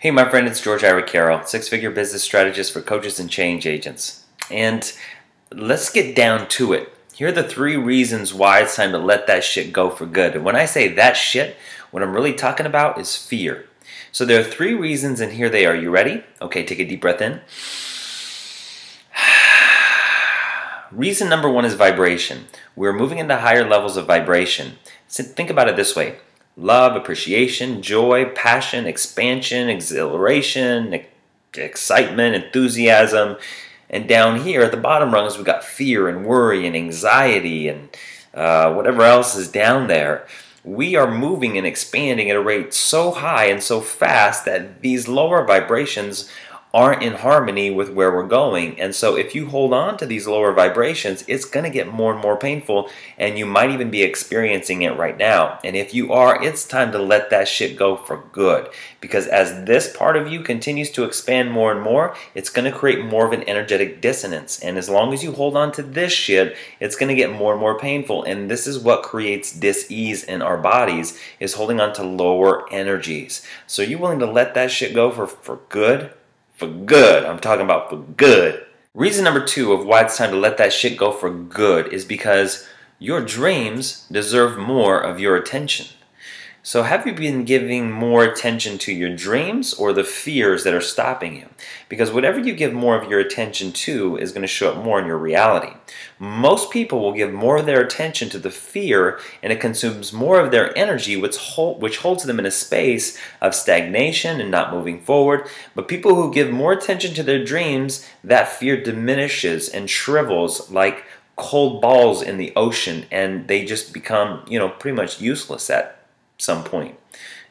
Hey, my friend, it's George Ira Carroll, six-figure business strategist for coaches and change agents. And let's get down to it. Here are the 3 reasons why it's time to let that shit go for good. And when I say that shit, what I'm really talking about is fear. So there are 3 reasons, and here they are. You ready? Okay, take a deep breath in. Reason number 1 is vibration. We're moving into higher levels of vibration. So think about it this way. Love, appreciation, joy, passion, expansion, exhilaration, excitement, enthusiasm. And down here at the bottom rungs, we've got fear and worry and anxiety and whatever else is down there. We are moving and expanding at a rate so high and so fast that these lower vibrations aren't in harmony with where we're going. And so if you hold on to these lower vibrations, it's going to get more and more painful, and you might even be experiencing it right now. And if you are, it's time to let that shit go for good, because as this part of you continues to expand more and more, it's going to create more of an energetic dissonance. And as long as you hold on to this shit, it's going to get more and more painful. And this is what creates dis-ease in our bodies, is holding on to lower energies. So you're willing to let that shit go for good? For good. I'm talking about for good. Reason number 2 of why it's time to let that shit go for good is because your dreams deserve more of your attention. So have you been giving more attention to your dreams or the fears that are stopping you? Because whatever you give more of your attention to is going to show up more in your reality. Most people will give more of their attention to the fear, and it consumes more of their energy, which holds them in a space of stagnation and not moving forward. But people who give more attention to their dreams, that fear diminishes and shrivels like cold balls in the ocean, and they just become, pretty much useless at some point.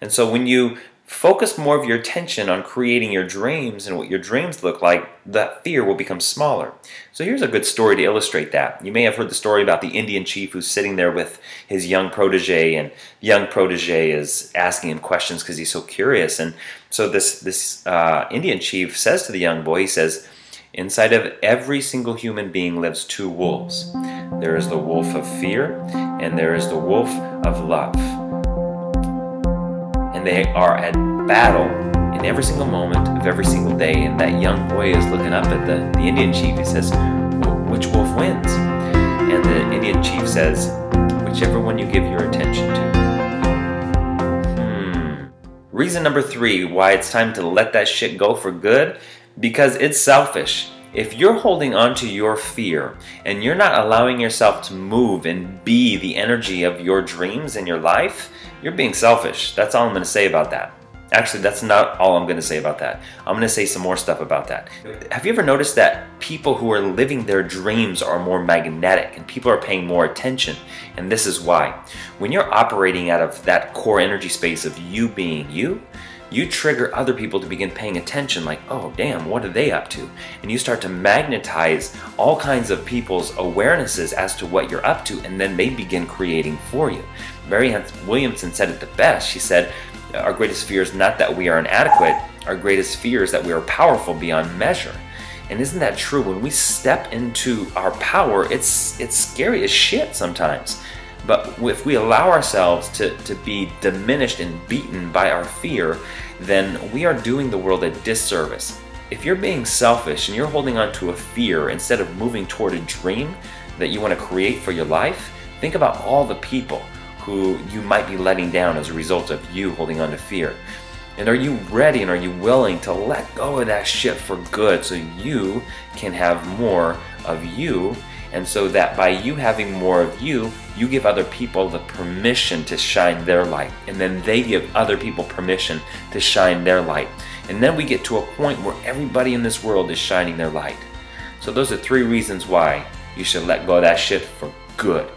And so when you focus more of your attention on creating your dreams and what your dreams look like, that fear will become smaller. So here's a good story to illustrate that. You may have heard the story about the Indian chief who's sitting there with his young protege, and the young protege is asking him questions because he's so curious. And so this Indian chief says to the young boy, he says, "Inside of every single human being lives 2 wolves. There is the wolf of fear, and there is the wolf of love. And they are at battle in every single moment of every single day." And that young boy is looking up at the Indian chief. He says, "Well, which wolf wins?" And the Indian chief says, "Whichever one you give your attention to." Reason number 3 why it's time to let that shit go for good, because it's selfish. If you're holding on to your fear and you're not allowing yourself to move and be the energy of your dreams in your life, you're being selfish. That's all I'm going to say about that. Actually, that's not all I'm going to say about that. I'm going to say some more stuff about that. Have you ever noticed that people who are living their dreams are more magnetic and people are paying more attention? And this is why. When you're operating out of that core energy space of you being you, you trigger other people to begin paying attention, like, oh damn, what are they up to? And you start to magnetize all kinds of people's awarenesses as to what you're up to, and then they begin creating for you. Marianne Williamson said it the best. She said, our greatest fear is not that we are inadequate, our greatest fear is that we are powerful beyond measure. And isn't that true? When we step into our power, it's scary as shit sometimes. But if we allow ourselves to be diminished and beaten by our fear, then we are doing the world a disservice. If you're being selfish and you're holding on to a fear instead of moving toward a dream that you want to create for your life, think about all the people who you might be letting down as a result of you holding on to fear. And are you ready and are you willing to let go of that shit for good so you can have more of you? And so that by you having more of you, you give other people the permission to shine their light. And then they give other people permission to shine their light. And then we get to a point where everybody in this world is shining their light. So those are 3 reasons why you should let go of that shit for good.